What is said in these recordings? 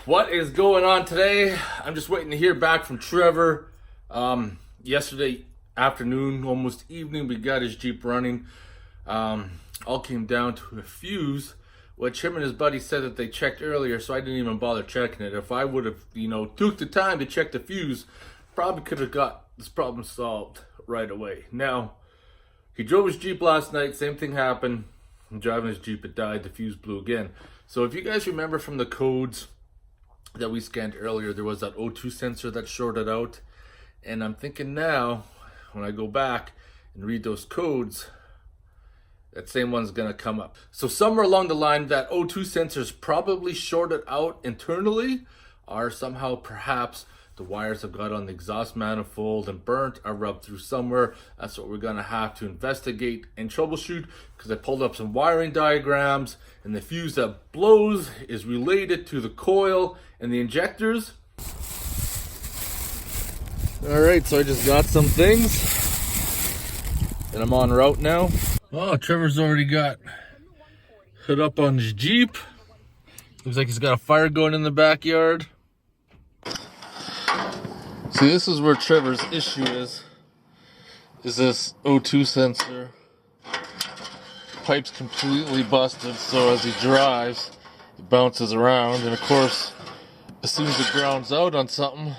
What is going on today? I'm just waiting to hear back from Trevor. Yesterday afternoon, almost evening, we got his Jeep running. All came down to a fuse, which him and his buddy said that they checked earlier, so I didn't even bother checking it. If I would have, took the time to check the fuse, probably could have got this problem solved right away. Now, he drove his Jeep last night, same thing happened. I'm driving his Jeep, it died, the fuse blew again. So if you guys remember from the codes that we scanned earlier, there was that O2 sensor that shorted out. And I'm thinking now, when I go back and read those codes, that same one's gonna come up. So somewhere along the line, that O2 sensor is probably shorted out internally, or somehow perhaps the wires have got on the exhaust manifold and burnt or rubbed through somewhere. That's what we're gonna have to investigate and troubleshoot, because I pulled up some wiring diagrams, and the fuse that blows is related to the coil and the injectors. All right, so I just got some things and I'm en route now. Oh, Trevor's already got hood up on his Jeep. Looks like he's got a fire going in the backyard. See, this is where Trevor's issue is this O2 sensor. Pipe's completely busted, so as he drives, it bounces around, and of course, as soon as it grounds out on something,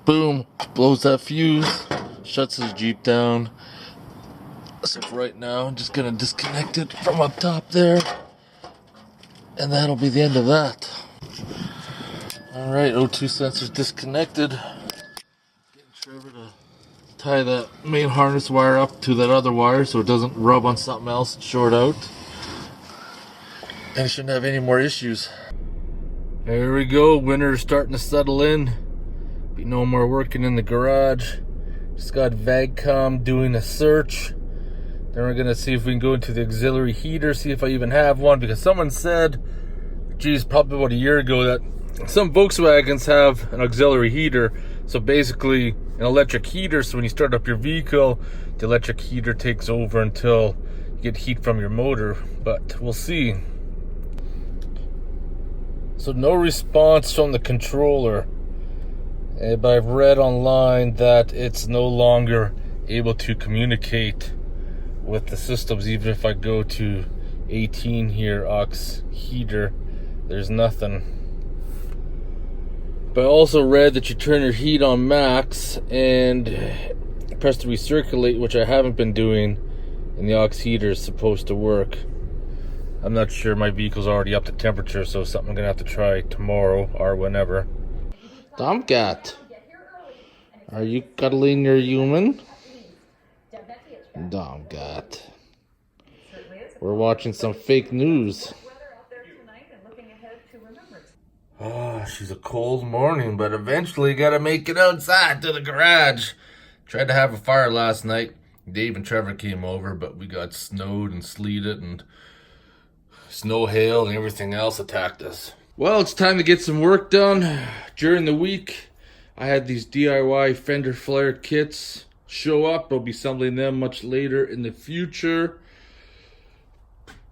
boom, blows that fuse, shuts his Jeep down. So for right now, I'm just gonna disconnect it from up top there, and that'll be the end of that. Alright, O2 sensor's disconnected. Getting Trevor to tie that main harness wire up to that other wire so it doesn't rub on something else and short out. And it shouldn't have any more issues. There we go, winter's starting to settle in. Be no more working in the garage. Just got VAGCOM doing a search. Then we're gonna see if we can go into the auxiliary heater, see if I even have one, because someone said, geez, probably about a year ago, that some Volkswagens have an auxiliary heater. So basically an electric heater, so when you start up your vehicle, the electric heater takes over until you get heat from your motor, but we'll see. So no response from the controller, but I've read online that it's no longer able to communicate with the systems. Even if I go to 18 here, aux heater, there's nothing. But I also read that you turn your heat on max and press to recirculate, which I haven't been doing, and the aux heater is supposed to work. I'm not sure, my vehicle's already up to temperature, so something I'm gonna have to try tomorrow or whenever. Tomcat, are you cuddling your human? Tomcat. We're watching some fake news. Oh, she's a cold morning, but eventually gotta make it outside to the garage. Tried to have a fire last night. Dave and Trevor came over, but we got snowed and sleeted, and snow, hail, and everything else attacked us. Well, it's time to get some work done. During the week, I had these DIY Fender flare kits show up. I'll be assembling them much later in the future.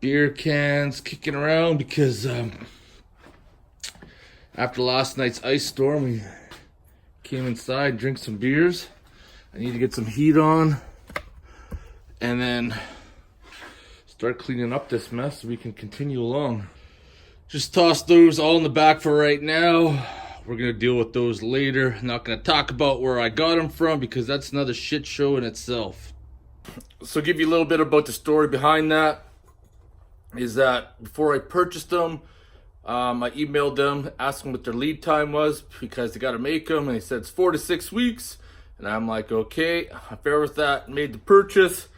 Beer cans kicking around because after last night's ice storm, we came inside, drank some beers. I need to get some heat on and then start cleaning up this mess so we can continue along. Just toss those all in the back for right now. We're gonna deal with those later. Not gonna talk about where I got them from because that's another shit show in itself. So give you a little bit about the story behind that. Is that before I purchased them, I emailed them asking what their lead time was because they got to make them, and they said it's 4 to 6 weeks. And I'm like, okay, I'm fair with that. Made the purchase.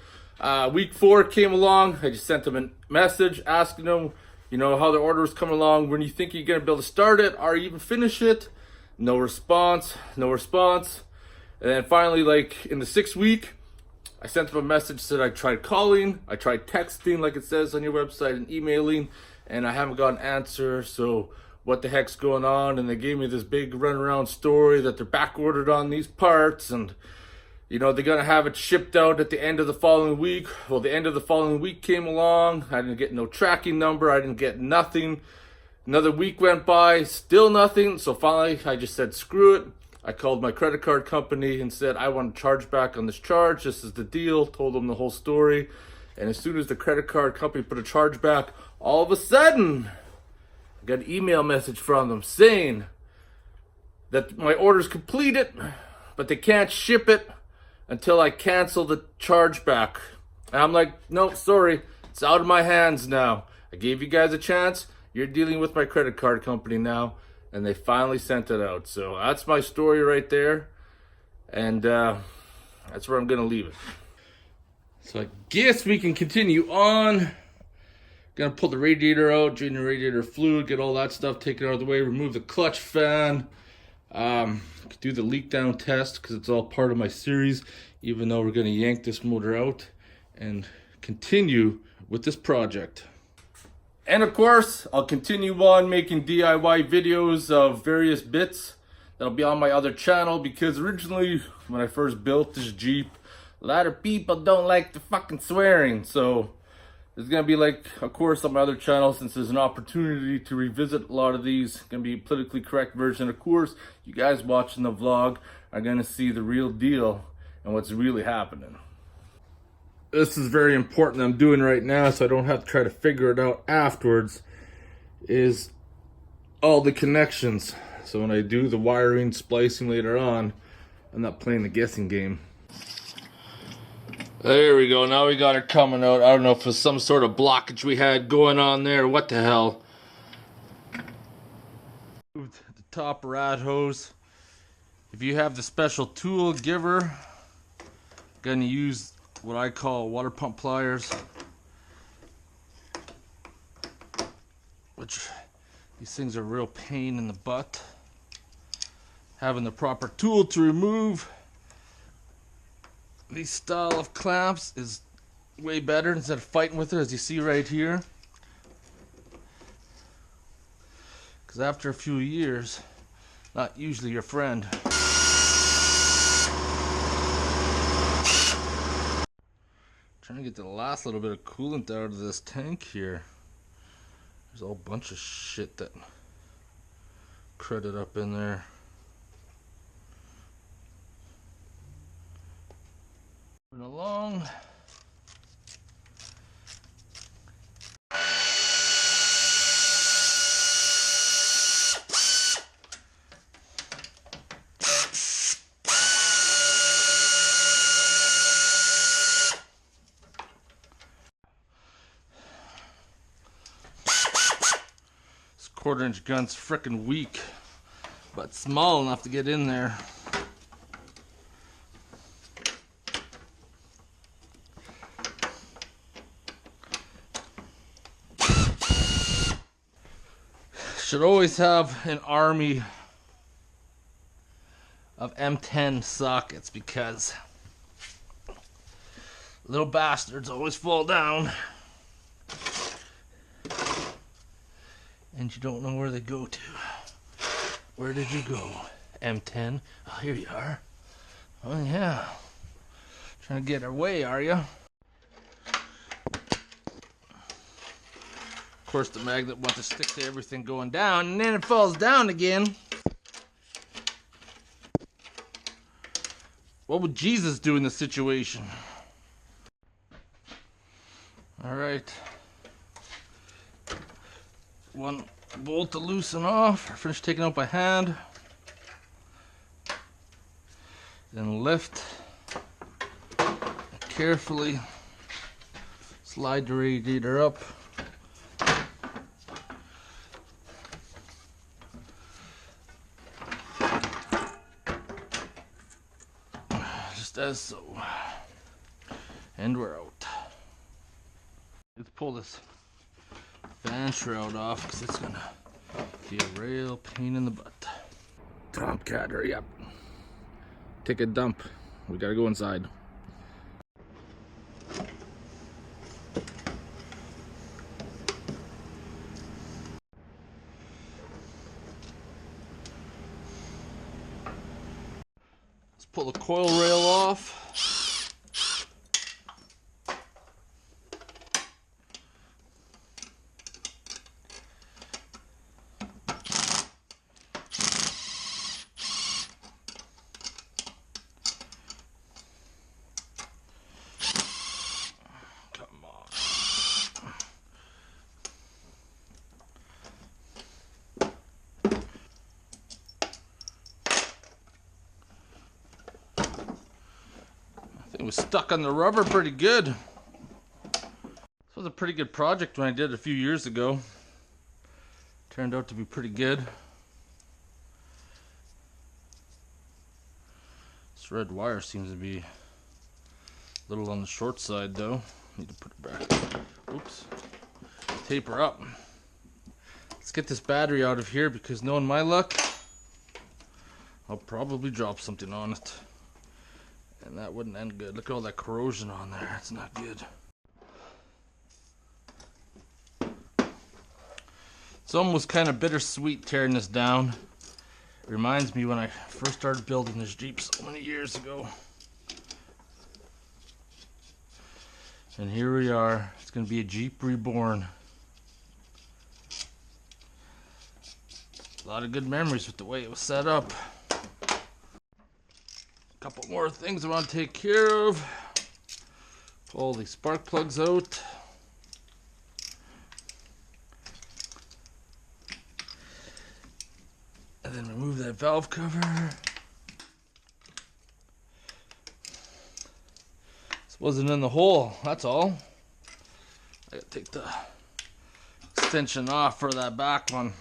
Week 4 came along. I just sent them a message asking them, how their order was coming along. When you think you're gonna be able to start it or even finish it? No response. No response. And then finally, like in the 6th week, I sent them a message, said I tried calling, I tried texting like it says on your website, and emailing, and I haven't got an answer. So what the heck's going on? And they gave me this big runaround story that they're back ordered on these parts, and they're gonna have it shipped out at the end of the following week. Well, the end of the following week came along. I didn't get no tracking number. I didn't get nothing. Another week went by, still nothing. So finally, I just said, screw it. I called my credit card company and said, I want to charge back on this charge. This is the deal. Told them the whole story. And as soon as the credit card company put a charge back, all of a sudden, I got an email message from them saying that my order's completed, but they can't ship it until I cancel the chargeback. And I'm like, no, sorry, it's out of my hands now. I gave you guys a chance. You're dealing with my credit card company now. And they finally sent it out. So that's my story right there. And that's where I'm going to leave it. So I guess we can continue on. Gonna pull the radiator out, drain the radiator fluid, get all that stuff taken out of the way, remove the clutch fan. Do the leak down test because it's all part of my series, even though we're going to yank this motor out and continue with this project. And of course, I'll continue on making DIY videos of various bits that'll be on my other channel, because originally when I first built this Jeep, a lot of people don't like the fucking swearing. So there's going to be, like, of course, on my other channel, since there's an opportunity to revisit a lot of these, going to be a politically correct version. Of course, you guys watching the vlog are going to see the real deal and what's really happening. This is very important I'm doing right now, so I don't have to try to figure it out afterwards, is all the connections. So when I do the wiring, splicing later on, I'm not playing the guessing game. There we go, now we got it coming out. I don't know if it's some sort of blockage we had going on there, what the hell. The top rad hose. If you have the special tool giver, gonna use what I call water pump pliers, which these things are a real pain in the butt. Having the proper tool to remove these style of clamps is way better instead of fighting with it, as you see right here. Because after a few years, not usually your friend. Trying to get the last little bit of coolant out of this tank here. There's a whole bunch of shit that crudded up in there. Moving along. This 1/4-inch gun's frickin' weak, but small enough to get in there. Should always have an army of M10 sockets, because little bastards always fall down and you don't know where they go to. Where did you go, M10? Oh, here you are. Oh yeah, trying to get away, are you? Of course, the magnet wants to stick to everything going down, and then it falls down again. What would Jesus do in this situation? All right, one bolt to loosen off. I finished taking out by hand. Then lift, carefully slide the radiator up. Just as so. And we're out. Let's pull this fan shroud off, because it's gonna be a real pain in the butt. Tomcat, hurry up. Take a dump. We gotta go inside. Let's pull the coil rail off. It was stuck on the rubber pretty good. This was a pretty good project when I did it a few years ago. Turned out to be pretty good. This red wire seems to be a little on the short side though. Need to put it back. Oops. Tape her up. Let's get this battery out of here because knowing my luck, I'll probably drop something on it. And that wouldn't end good. Look at all that corrosion on there. It's not good. It's almost kind of bittersweet tearing this down. It reminds me when I first started building this Jeep so many years ago. And here we are. It's going to be a Jeep reborn. A lot of good memories with the way it was set up. A couple more things I want to take care of. Pull the spark plugs out. And then remove that valve cover. This wasn't in the hole, that's all. I gotta take the extension off for that back one.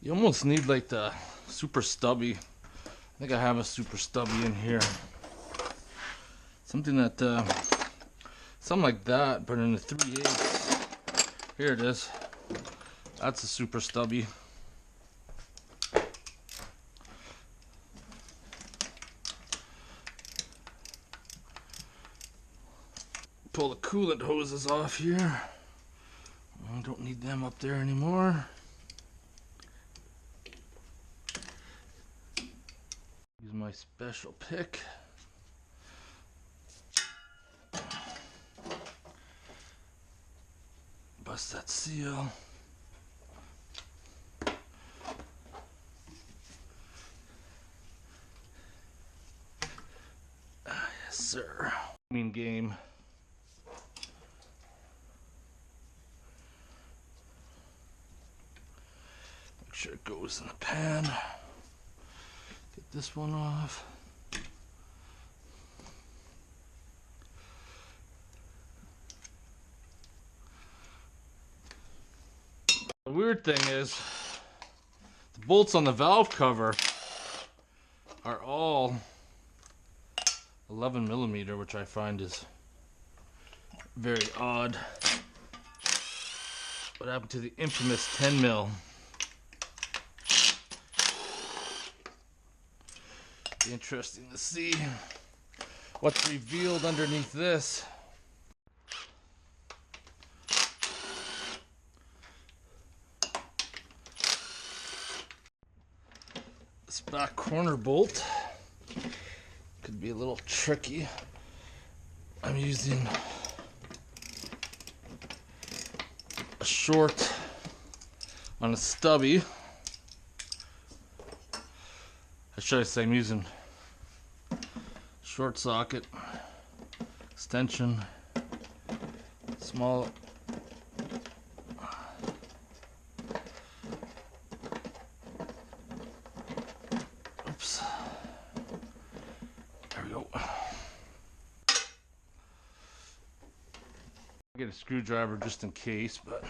You almost need like the super stubby. I think I have a super stubby in here. Something that, something like that, but in the 3/8. Here it is. That's a super stubby. Pull the coolant hoses off here. I don't need them up there anymore. Use my special pick. Bust that seal. Yes, sir. Mean game. Make sure it goes in the pan. Get this one off. The weird thing is, the bolts on the valve cover are all 11mm, which I find is very odd. What happened to the infamous 10mm? Be interesting to see what's revealed underneath this. This back corner bolt could be a little tricky. I'm using a short on a stubby. Or should I say I'm using short socket, extension, small. Oops. There we go. Get a screwdriver just in case, but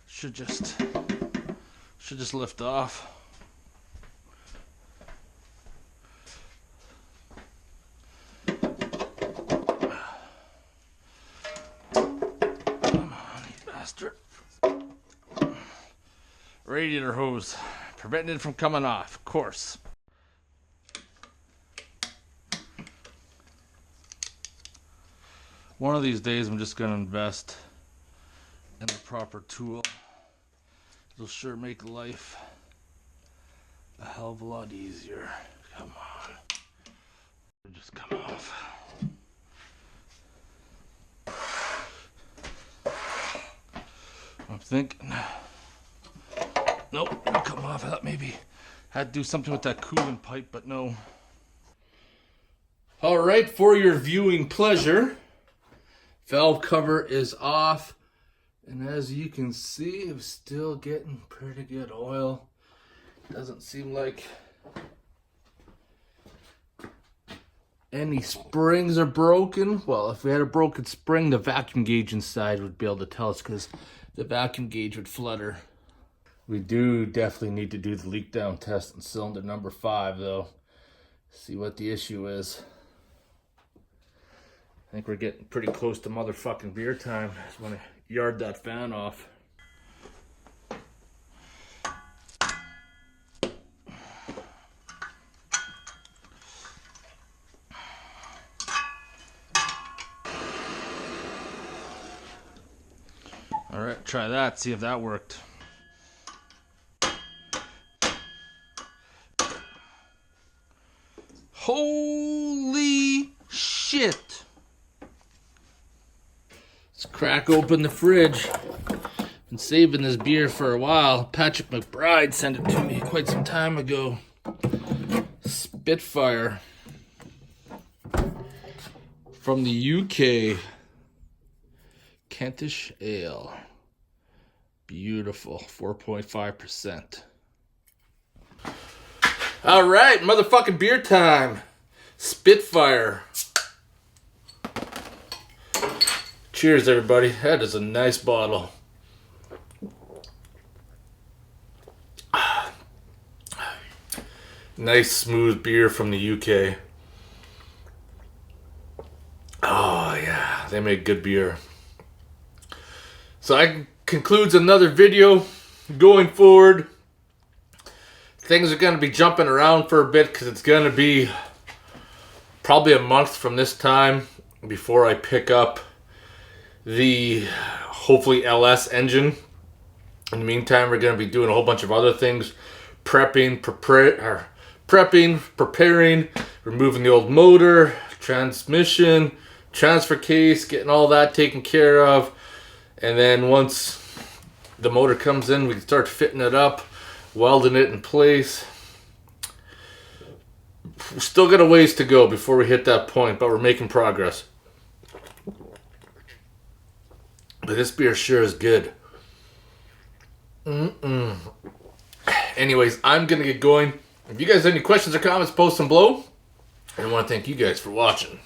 should just lift off. Radiator hose, preventing it from coming off, of course. One of these days I'm just going to invest in the proper tool. It'll sure make life a hell of a lot easier. Come on. It'll just come off. I'm thinking, nope, it'll come off. I thought maybe had to do something with that coolant pipe, but no. All right, for your viewing pleasure, valve cover is off. And as you can see, it's still getting pretty good oil. Doesn't seem like any springs are broken. Well, if we had a broken spring, the vacuum gauge inside would be able to tell us because the vacuum gauge would flutter. We do definitely need to do the leak down test on cylinder number 5 though. See what the issue is. I think we're getting pretty close to motherfucking beer time. I just want to yard that fan off. All right, try that, see if that worked. Holy shit! Let's crack open the fridge. Been saving this beer for a while. Patrick McBride sent it to me quite some time ago. Spitfire. From the UK. Kentish Ale. Beautiful. 4.5%. Alright, motherfucking beer time. Spitfire. Cheers, everybody. That is a nice bottle. Nice, smooth beer from the UK. Oh, yeah. They make good beer. So that concludes another video. Going forward, things are going to be jumping around for a bit because it's going to be probably a month from this time before I pick up the hopefully LS engine. In the meantime, we're going to be doing a whole bunch of other things. Prepping, preparing, removing the old motor, transmission, transfer case, getting all that taken care of. And then once the motor comes in, we can start fitting it up, welding it in place. We're still got a ways to go before we hit that point, but we're making progress. But this beer sure is good. Anyways, I'm going to get going. If you guys have any questions or comments, post them below. And I want to thank you guys for watching.